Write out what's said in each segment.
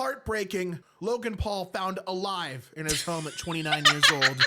heartbreaking Logan Paul found alive in his home at 29 years old.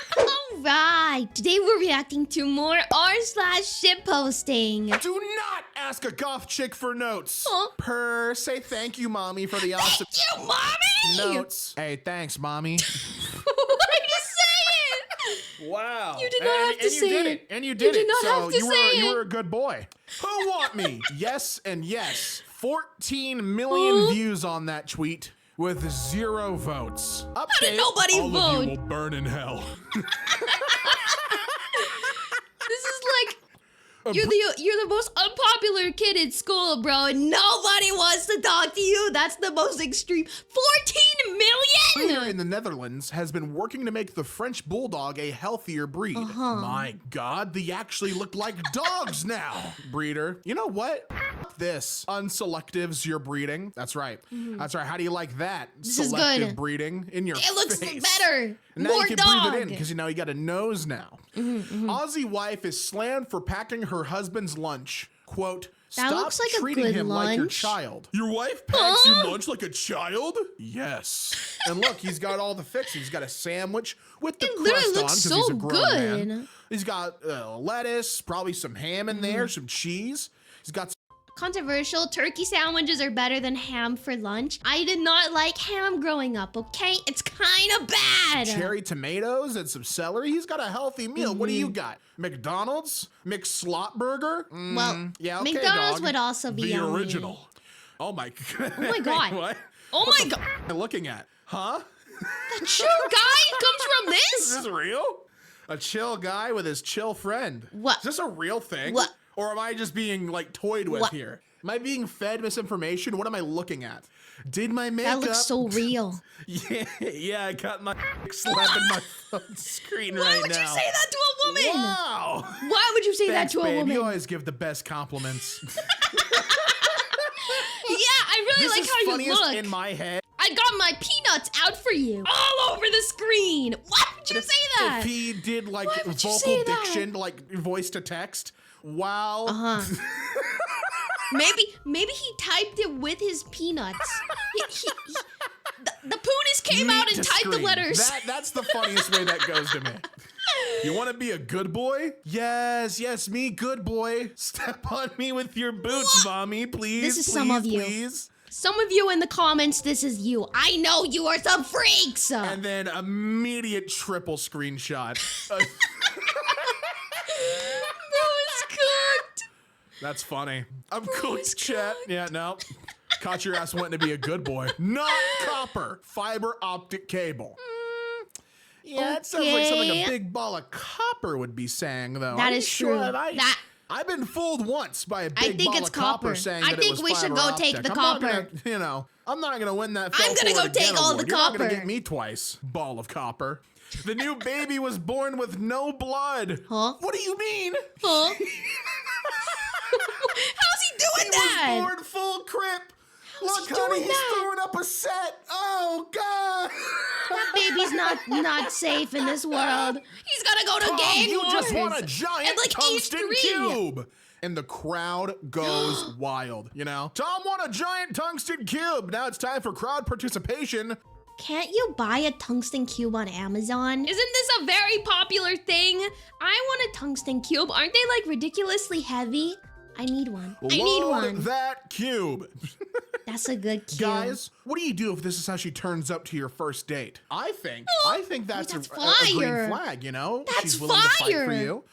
Alright, today we're reacting to more r/ship posting. Do not ask a goth chick for notes. Huh? Say thank you, mommy, for the awesome Thank you, mommy! notes. Hey, thanks, mommy. Why did you say it? Wow. You did not have to say it. And you did it. did not have to say it. You were a good boy. Who want me? Yes and yes. 14 million views on that tweet with 0 votes. How did nobody all vote? of you will burn in hell. This is like you're the most unpopular kid in school, bro, and nobody wants to talk to you. That's the most extreme. 14 million? Breeder in the Netherlands has been working to make the French Bulldog a healthier breed. My God, they actually look like dogs now. Breeder, you know what? This unselectives your breeding. That's right. That's right. How do you like that? This is selective good. breeding in your It looks face. better. And now More you can dog. breathe it in because you know you got a nose now. Aussie wife is slammed for packing her husband's lunch. Quote, That stop looks like a treating good him like your lunch. child. Your wife packs your lunch like a child? Yes. And look, he's got all the fixings. He's got a sandwich with the It literally crust on looks because so he's a grown man. good. He's got lettuce, probably some ham in there, some cheese. He's got Controversial, turkey sandwiches are better than ham for lunch. I did not like ham growing up, okay? It's kind of bad. cherry tomatoes and some celery. He's got a healthy meal. What do you got? McDonald's? McSlop burger? Well, yeah, okay, McDonald's dog. would also be the yummy. original. Oh my god. Oh my god. What? Oh What my the god. f am I looking at? Huh? The chill guy comes from Is this? this real? A chill guy with his chill friend. What? Is this a real thing? What? Or am I just being like toyed with What? here? Am I being fed misinformation? What am I looking at? Did my makeup? That looks so real. Yeah, I got my slapping my phone screen Why right would now. you say that to a woman? Wow. Why would you say Thanks, that to a babe. woman? You always give the best compliments. Yeah, I really This like is how you funniest look. in my head. I got my peanuts out for you. All over the screen. Why would you say that? If he did like Why would you vocal say that? diction, like voice to text. Wow. Maybe he typed it with his peanuts. The poonis came out Meat and to typed the screen. letters. That's the funniest way that goes to me. You want to be a good boy? Yes, me, good boy. Step on me with your boots, mommy, please. This is please, some of you. Please. Some of you in the comments, this is you. I know you are some freaks. And then immediate triple screenshot. Bro is cooked. That's funny. I'm cooked, chat. Yeah, no. Caught your ass wanting to be a good boy. Not copper. Fiber optic cable. Yeah, that sounds like something a big ball of copper would be saying, though. That I'm is sure true. that I've been fooled once by a big think ball it's of copper copper. saying I that think it was we should fiber go optic. take the I'm not copper. gonna, I'm not gonna win that. I'm gonna go take all the You're not gonna copper. get me twice. Ball of copper. The new baby was born with no blood. Huh? What do you mean? Huh? How's he doing that? He was born full crip. Look, he honey, doing he's that? throwing up a set. Oh, God. That baby's not safe in this world. He's gotta go to Tom, gang you just wars. want a giant And, like, tungsten E3. cube. And the crowd goes wild, you know? Tom won a giant tungsten cube. Now it's time for crowd participation. Can't you buy a tungsten cube on Amazon? Isn't this a very popular thing? I want a tungsten cube. Aren't they like ridiculously heavy? I need one. I need Load one. that cube. That's a good cube. Guys, what do you do if this is how she turns up to your first date? I think that's, that's a green fire. flag, you know? That's She's willing to fight for fire. you.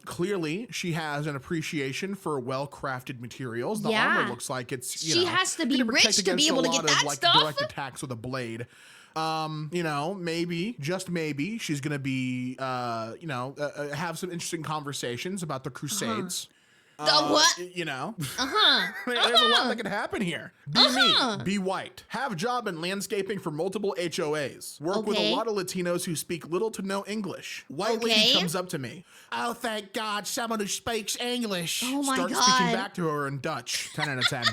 Clearly, she has an appreciation for well-crafted materials. The Yeah. armor looks like it's, She has to be gonna protect rich to be against able a to get lot of, that like, stuff. direct attacks with a blade. You know, maybe, just maybe, she's gonna be, have some interesting conversations about the Crusades. The what? You know? Uh-huh. There's a lot that could happen here. Be me, be white, have job in landscaping for multiple HOAs, work with a lot of Latinos who speak little to no English. White lady comes up to me. Oh, thank God, someone who speaks English. Oh my Start God. speaking back to her in Dutch. 10 out of 10.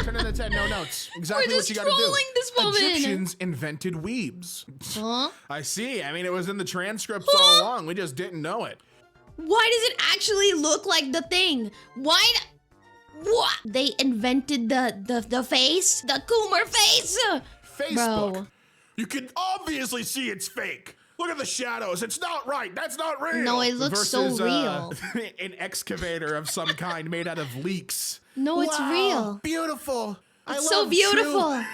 10 out of 10, no notes. Exactly We're what just you gotta do. trolling this woman. Egyptians invented weebs. Huh? I see. I mean, it was in the transcripts all along. We just didn't know it. Why does it actually look like the thing? What? They invented the face? The Coomer face? Facebook. Bro. You can obviously see it's fake. Look at the shadows. It's not right. That's not real. No, it looks so real. An excavator of some kind made out of leaks. No, it's Wow, real. Beautiful. It's so beautiful.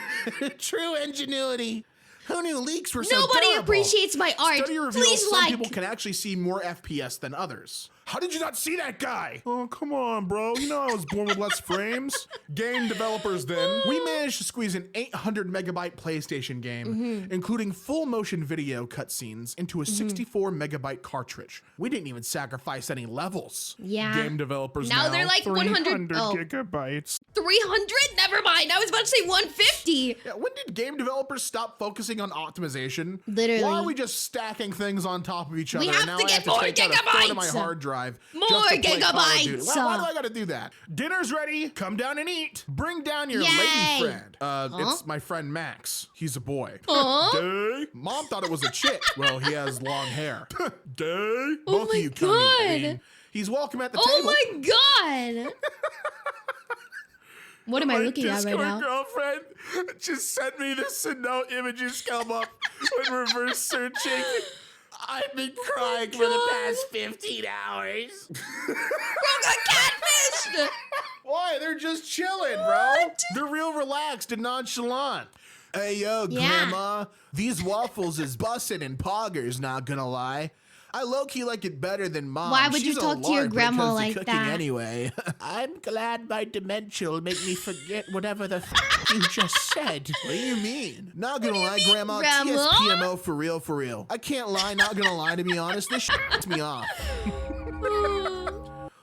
True ingenuity. Who knew leaks were so Nobody durable? appreciates my art. Study reveals Please some like. people can actually see more FPS than others. How did you not see that guy? Oh, come on, bro. You know I was born with less frames. Game developers then. We managed to squeeze an 800 megabyte PlayStation game, including full motion video cutscenes, into a 64 megabyte cartridge. We didn't even sacrifice any levels. Yeah. Game developers Now they're like 100 gigabytes. 300? Never mind. I was about to say 150. Yeah, when did game developers stop focusing on optimization? Literally. Why are we just stacking things on top of each other? We have now to I get have to more take out a third of my gigabytes. hard drive. More just to play Call of Duty. gigabytes. Why do I gotta do that? Dinner's ready. Come down and eat. Bring down your lady Yay. friend. It's my friend Max. He's a boy. Huh? Day. Mom thought it was a chick. Well, he has long hair. Day. Oh Both my of you come eat. I God. mean, he's welcome at the Oh table. my god. What am I looking at right Discord now? girlfriend just sent me this and no images come up when reverse searching. I've been crying for the past 15 hours. Bro got catfished. Why? They're just chilling, bro. They're real relaxed and nonchalant. Hey, yo, Yeah. Grandma. These waffles is bussin' and poggers, not gonna lie. I low-key like it better than Mom. Why would She's you a talk to your lard when it grandma comes to like cooking that? Anyway. I'm glad my dementia will make me forget whatever the you just said. What do you mean? Not gonna lie, Grandma. Grandma? TSPMO for real, for real. I can't lie, not gonna lie, to be honest. This shits me off.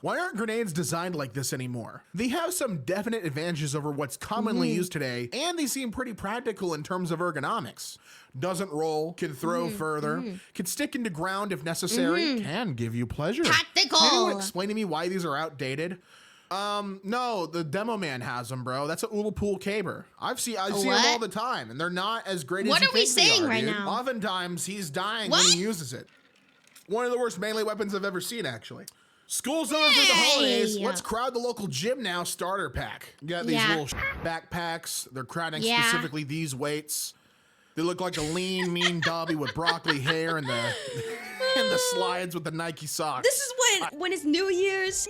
Why aren't grenades designed like this anymore? They have some definite advantages over what's commonly used today, and they seem pretty practical in terms of ergonomics. Doesn't roll, can throw further, can stick into ground if necessary, can give you pleasure. Tactical. Can anyone explain to me why these are outdated? No, the demo man has them, bro. That's a Oodle Pool caber. I see them What? all the time, and they're not as great as What you are we think they saying are, right dude. now? Oftentimes, he's dying What? when he uses it. One of the worst melee weapons I've ever seen, actually. School's over for the Yay! holidays. Let's crowd the local gym now starter pack. You got these Yeah. little backpacks. They're crowding Yeah. specifically these weights. They look like a lean, mean Dobby with broccoli hair and the and the slides with the Nike socks. This is when it's New Year's,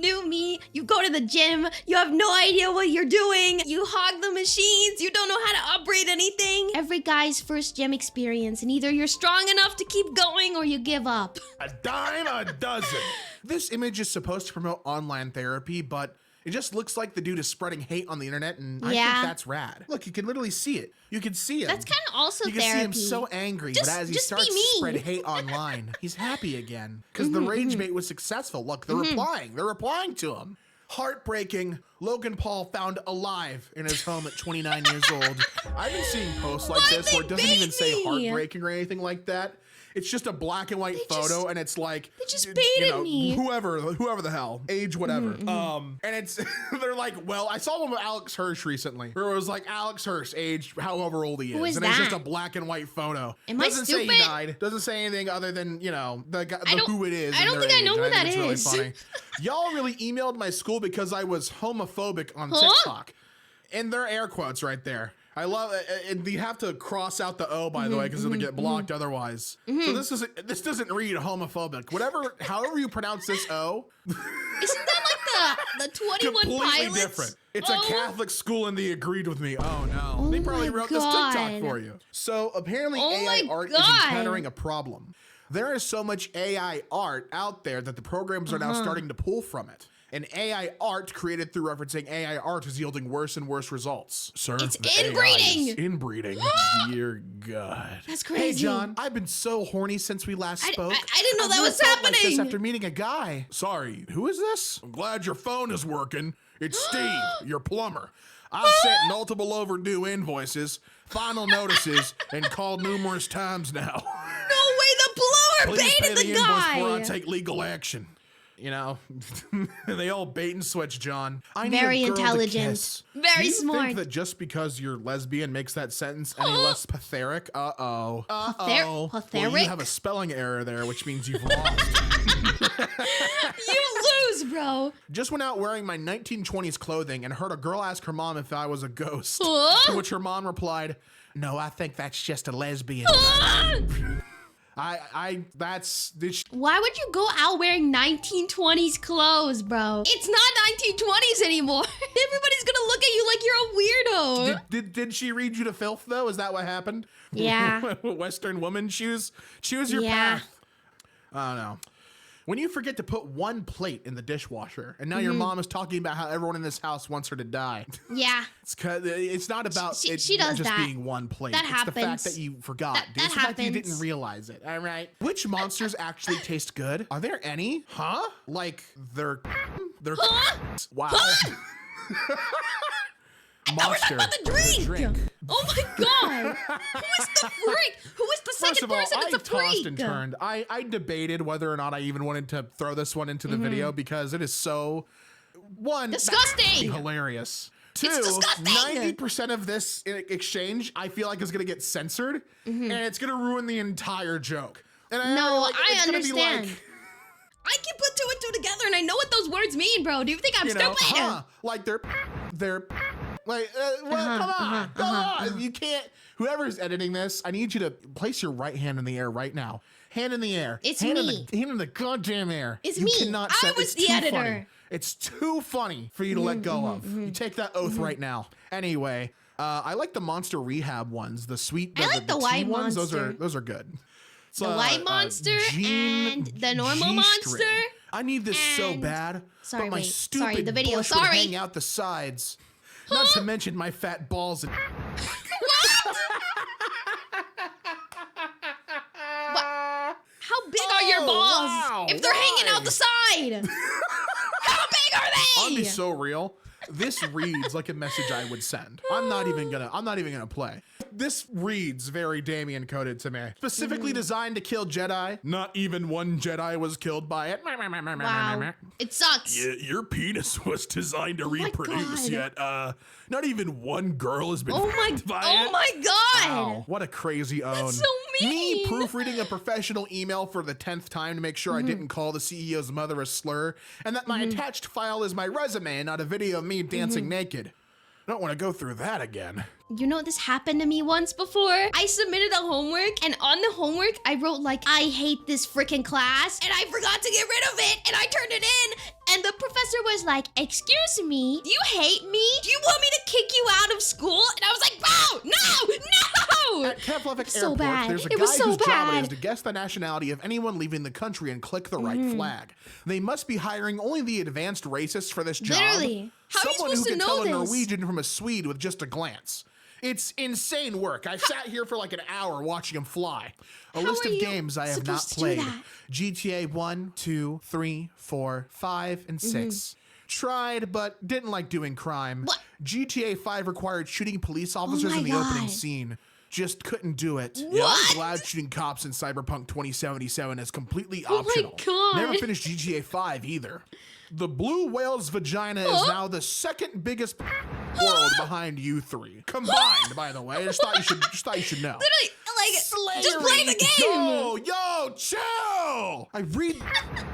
new me. You go to the gym, you have no idea what you're doing. You hog the machines, you don't know how to operate anything. Every guy's first gym experience, and either you're strong enough to keep going or you give up. A dime a dozen. This image is supposed to promote online therapy, but it just looks like the dude is spreading hate on the internet, and I Yeah. think that's rad. Look, you can literally see it. You can see him. That's kind of also You can therapy. see him so angry, Just- but as he just be starts to me. spread hate online, he's happy again. Because the rage bait was successful. Look, they're replying. They're replying to him. Heartbreaking. Logan Paul found alive in his home at 29 years old. I've been seeing posts like Why'd this where it they doesn't even bait say me? heartbreaking or anything like that. It's just a black and white They photo, just- and it's like they just you baited know, me. whoever the hell, age whatever. And it's they're like, well, I saw one with Alex Hirsch recently, where it was like Alex Hirsch, age however old he is, Who is and it's just that? a black and white photo. Am I Doesn't say he stupid? died. Doesn't say anything other than the guy, I don't- who it is. I and don't their think I know age, who and that think it's is. Really funny. Y'all really emailed my school because I was homophobic on Huh? TikTok, and they're air quotes right there. I love it. And you have to cross out the O, by the way, because it'll get blocked otherwise. So this doesn't read homophobic. However you pronounce this O, Isn't that like the 21 completely Pilots? different. It's Oh. a Catholic school, and they agreed with me. Oh no, they probably my wrote this TikTok God. for you. So apparently, Oh AI my art God. is encountering a problem. There is so much AI art out there that the programs are now starting to pull from it. And AI art created through referencing AI art is yielding worse and worse results. Sir, It's the AI inbreeding. is inbreeding. Dear God. That's Hey, crazy. John, I've been so horny since we last spoke. I didn't know I've that never was felt like this happening. after meeting a guy. Sorry, who is this? I'm glad your phone is working. It's Steve, your plumber. I've sent multiple overdue invoices, final notices, and called numerous times now. No way, the plumber Please pay baited the the invoice guy. before I take legal action. You know, they all bait and switch, John. I need Very a girl to intelligent. kiss. Very Do you smart. think that just because you're lesbian makes that sentence any less pathetic? Uh-oh. Well, you Pathetic? have a spelling error there, which means you've lost. You lose, gross, bro. Just went out wearing my 1920s clothing and heard a girl ask her mom if I was a ghost. Huh? To which her mom replied, "No, I think that's just a lesbian." Why would you go out wearing 1920s clothes, bro? It's not 1920s anymore. Everybody's gonna look at you like you're a weirdo. Did she read you to filth though? Is that what happened? Yeah. Western woman, choose your path. I don't know. When you forget to put one plate in the dishwasher, and now your mom is talking about how everyone in this house wants her to die. Yeah. It's not about she does just that. being one plate. That it's happens. the fact that you forgot, dude. That It's the fact that you happens. didn't realize it. All right. Which monsters actually taste good? Are there any? Huh? Like they're Huh? wow. Now we're talking about the drink. Oh my god. Who is the freak? Who is the First second of all, person that's I a freak? tossed and turned. I debated whether or not I even wanted to throw this one into the video because it is so Disgusting. hilarious. Two, It's disgusting. 90% of this exchange I feel like is gonna get censored and it's gonna ruin the entire joke. And No, it's I gonna be understand. like, I can put two and two together and I know what those words mean, bro. Do you think I'm you know, stupid? like they're like, come on. You can't, whoever's editing this, I need you to place your right hand in the air right now. Hand in the air. It's hand me. Hand in the goddamn air. It's you me. Cannot I set, was it's the too editor. Funny. It's too funny for you to let go of. You take that oath right now. Anyway, I like the Monster Rehab ones. The sweet, I like the tea white ones. monster. Those are good. It's, The white monster and the normal monster. I need this so and- bad. Sorry, but my wait. stupid Sorry, the video. bush would Sorry. hang out the sides. Not to mention my fat balls and How big are your balls? wow. If they're hanging out Why? the side. How big are I'll be they? so real. This reads like a message I would send. I'm not even gonna play. This reads very Damien coded to me. Specifically designed to kill Jedi. Not even one Jedi was killed by it. Wow. It sucks. Yeah, your penis was designed to my reproduce, God. yet not even one girl has been Oh my, fucked by oh it. my god. Wow, what a crazy own. so mean. Me proofreading a professional email for the 10th time to make sure I didn't call the CEO's mother a slur, and that my attached file is my resume and not a video of me dancing naked. I don't want to go through that again. You know, this happened to me once before. I submitted a homework, and on the homework, I wrote like, I hate this freaking class, and I forgot to get rid of it, and I turned it in, and the professor was like, excuse me, do you hate me? Do you want me to kick you out of school? And I was like, bro, no! At Keflavik So Airport, bad. there's a It guy was so whose job it is bad. to guess the nationality of anyone leaving the country and click the right flag. They must be hiring only the advanced racists for this job. Literally. How are you Someone who supposed to can know tell this? a Norwegian from a Swede with just a glance. It's insane work. I sat here for like an hour watching him fly. A list are of you games I have not supposed to do played. that? GTA 1, 2, 3, 4, 5, and 6. Tried, but didn't like doing crime. What? GTA 5 required shooting police officers my in the opening God. scene. Just couldn't do it. Yeah, What? I'm glad shooting cops in Cyberpunk 2077 is completely Oh my optional. God. Never finished GTA 5 either. The blue whale's vagina is now the second biggest world behind you three. Combined, by the way. I just thought you should know. Literally, like, just play the game. Yo, chill! I read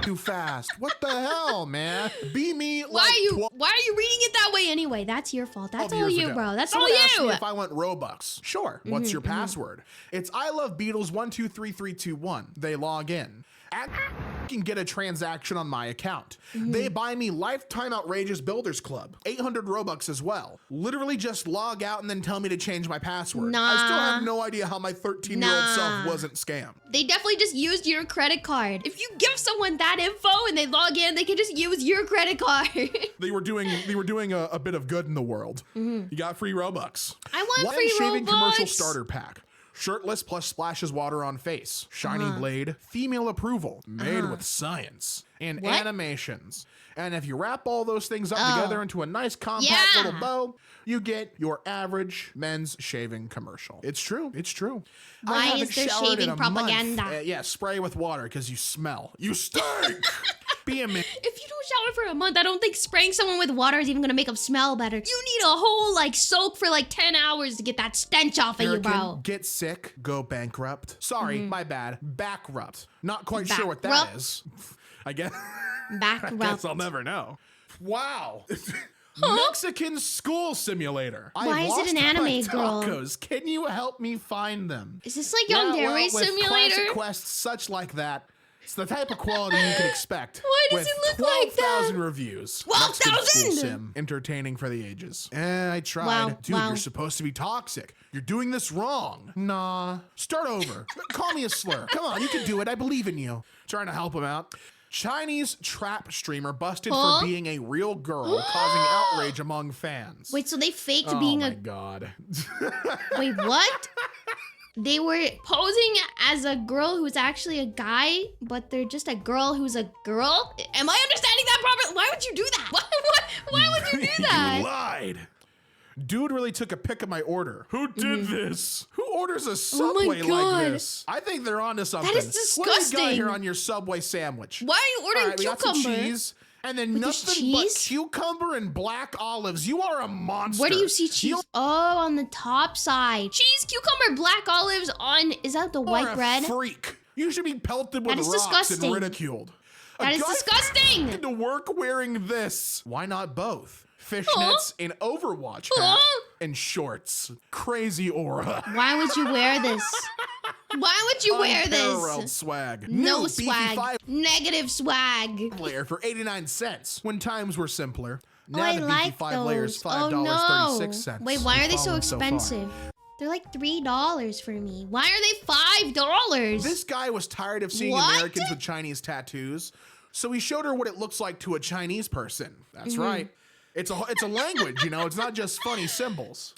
too fast. What the hell, man? Be me like Why are you 12 reading it that way anyway? That's your fault. That's all years you, ago. bro. That's Someone all asked you. me if I want Robux. Sure. What's your password? It's I love Beatles 123321. They log in. Can get a transaction on my account. They buy me lifetime outrageous builders club, 800 Robux as well. Literally just log out and then tell me to change my password. I still Nah. have no idea how my 13-year-old self wasn't scammed. They definitely just used your credit card. If you give someone that info and they log in, they can just use your credit card. They were doing a bit of good in the world. You got free Robux. I want One free shaving Robux. commercial starter pack. Shirtless plus splashes water on face. Shiny blade. Female approval. Made with science. And What? animations. And if you wrap all those things up together into a nice compact Yeah. little bow, you get your average men's shaving commercial. It's true. It's true. I Why haven't is there showered in shaving a month. propaganda? Yeah, spray with water because you smell. You stink. Be a man. If you don't shower for a month, I don't think spraying someone with water is even gonna make them smell better. You need a whole like soak for like 10 hours to get that stench off of you, American, bro. get sick, go bankrupt. Sorry, my bad. Backrupt. Not quite sure what that Backrupt? is. I guess. Back I route. guess I'll never know. Wow. Mexican school simulator. Why is it an anime girl? Tacos. Can you help me find them? Is this like Yandere with Simulator? classic quests such like that, it's the type of quality you can expect. Why does with it look like that? 12,000 reviews. 12,000? Mexican school sim. Entertaining for the ages. I tried. Wow, Dude, wow. you're supposed to be toxic. You're doing this wrong. Nah. Start over. Call me a slur. Come on, you can do it. I believe in you. Trying to help him out. Chinese trap streamer busted for being a real girl, causing outrage among fans. Wait, so they faked being oh a... my God. Wait, what? They were posing as a girl who's actually a guy, but they're just a girl who's a girl? Am I understanding that properly? Why would you do that? Why would you do that? You lied. Dude really took a pic of my order. Who did this? Who orders a Subway like this? I think they're onto something. That is disgusting. What do you got here on your Subway sandwich? Why are you ordering All right, we got some cucumber? cheese. And then Wait, there's nothing but cheese? cucumber and black olives. You are a monster. Where do you see cheese? Oh, on the top side. Cheese, cucumber, black olives on... Is that the You white are a bread? freak. You should be pelted with That is rocks disgusting. and ridiculed. That is disgusting. To work wearing this. Why not both? Fishnets, an Overwatch hat, and shorts. Crazy aura. Why would you wear this? Why would you wear Unparalleled this? swag. No New beefy swag. Negative swag. Layer for 89 cents when times were simpler. Oh, Now I the beefy like 5 layers, those. $5.36. Wait, why are they so Following far. expensive? They're like $3 for me. Why are they $5? This guy was tired of seeing What? Americans with Chinese tattoos, so he showed her what it looks like to a Chinese person. That's right. It's a language, you know. It's not just funny symbols.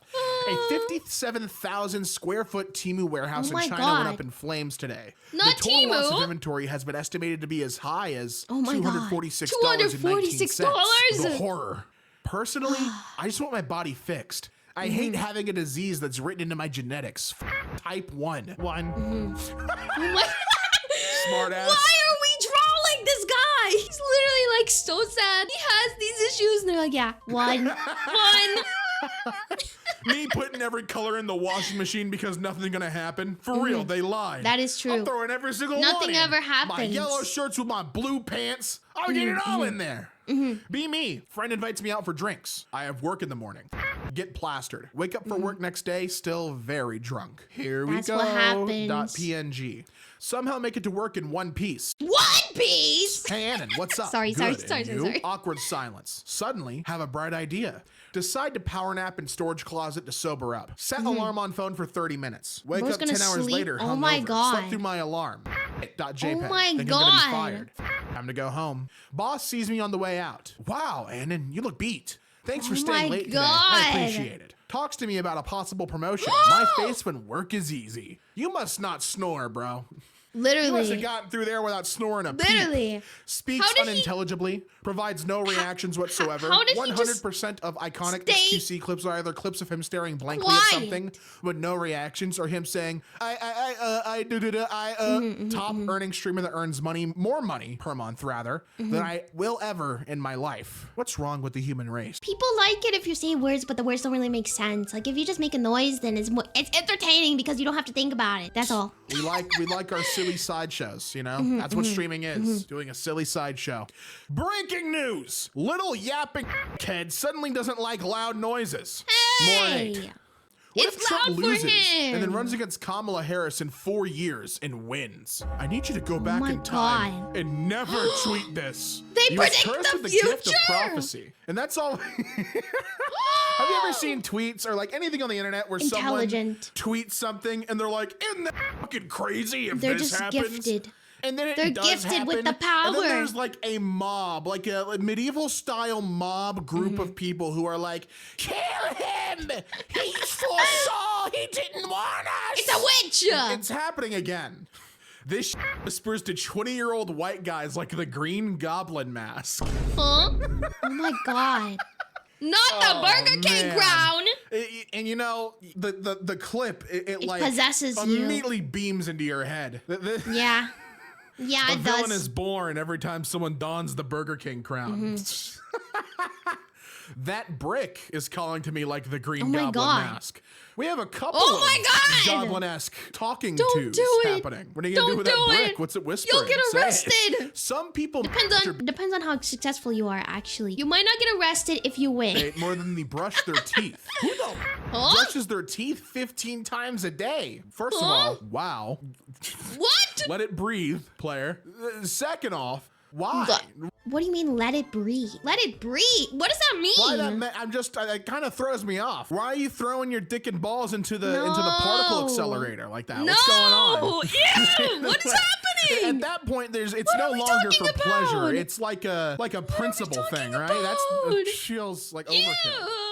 A 57,000 square foot Temu warehouse Oh in my China went God. up in flames today. Not the total loss Temu. of inventory has been estimated to be as high as Oh my God. $246.19. $246? The horror. Personally, I just want my body fixed. I hate having a disease that's written into my genetics. Type 1. What? Smart ass. Why are we trolling this guy? He's literally like so sad. He has these issues, and they're like, yeah, one. Me putting every color in the washing machine because nothing's gonna happen. For real, they lied. That is true. I'm throwing every single Nothing one in. ever My happens. yellow shirts with my blue pants. I'll get it all in there. Be me. Friend invites me out for drinks. I have work in the morning. Get plastered. Wake up for work next day, still very drunk. Here That's we go. what happens. .png. Somehow make it to work in one piece. One Piece. Hey, Annan, what's up? Sorry. And you? Awkward silence. Suddenly, have a bright idea. Decide to power nap in storage closet to sober up. Set alarm on phone for 30 minutes. Wake Bro's up 10 gonna hours sleep? later. Oh my hungover. God. Slept through my alarm. .jpg. Oh my Think I'm gonna be God. fired. Time to go home. Boss sees me on the way out. Wow, Annan, you look beat. Thanks for Oh staying my late today. I God. appreciate it. Talks to me about a possible promotion. My face when work is easy. You must not snore, bro. You must have Literally. gotten through there without snoring a peep. Literally. Speaks How did he- unintelligibly, provides no reactions whatsoever. how did he just 100% of iconic stay- XQC clips are either clips of him staring blankly Why? at something with no reactions, or him saying, top earning streamer that earns more money per month, rather, than I will ever in my life. What's wrong with the human race? People like it if you say words, but the words don't really make sense. Like if you just make a noise, then it's entertaining because you don't have to think about it. That's all. We like our silly sideshows, you know? That's what streaming is, doing a silly sideshow. Breaking news! Little yapping kid suddenly doesn't like loud noises. More hate. Hey. What It's if Trump loud for loses him. and then runs against Kamala Harris in 4 years and wins? I need you to go back my in time God. and never tweet this. They He was predict cursed the with the gift of future. prophecy. And that's all. Have you ever seen tweets or like anything on the internet where Intelligent. someone tweets something and they're like, isn't that fucking crazy if They're this just happens? gifted. And then it They're does gifted with happen, the And power. then there's like a mob, like a medieval style mob group of people who are like, kill him! He foresaw! He didn't want us! It's a witch. It's happening again. This whispers to 20-year-old white guys like the Green Goblin mask. Huh? Oh my God. Not the Burger King man. crown. And you know, the clip, it like possesses you. immediately beams into your head. Yeah. Yeah, A it villain does. is born every time someone dons the Burger King crown. That brick is calling to me like the Green Oh my Goblin God. mask. We have a couple Oh of my God! goblin-esque talking Don't twos do it. happening. What are you gonna do Don't with that do brick? it. What's it whispering? You'll get Say it. arrested. Some people Depends on how successful you are, actually. You might not get arrested if you win. masturbate more than they brush their teeth. Who the Huh? brushes their teeth 15 times a day? First of all, wow. What? Let it breathe, player. Second off, why? What do you mean, let it breathe? Let it breathe? What does that mean? Why it kind of throws me off. Why are you throwing your dick and balls into the particle accelerator like that? No! What's going on? Ew! What is happening? At that point, it's What no are we longer talking for pleasure. about? It's like a principle thing, right? about? That feels like overkill. Ew!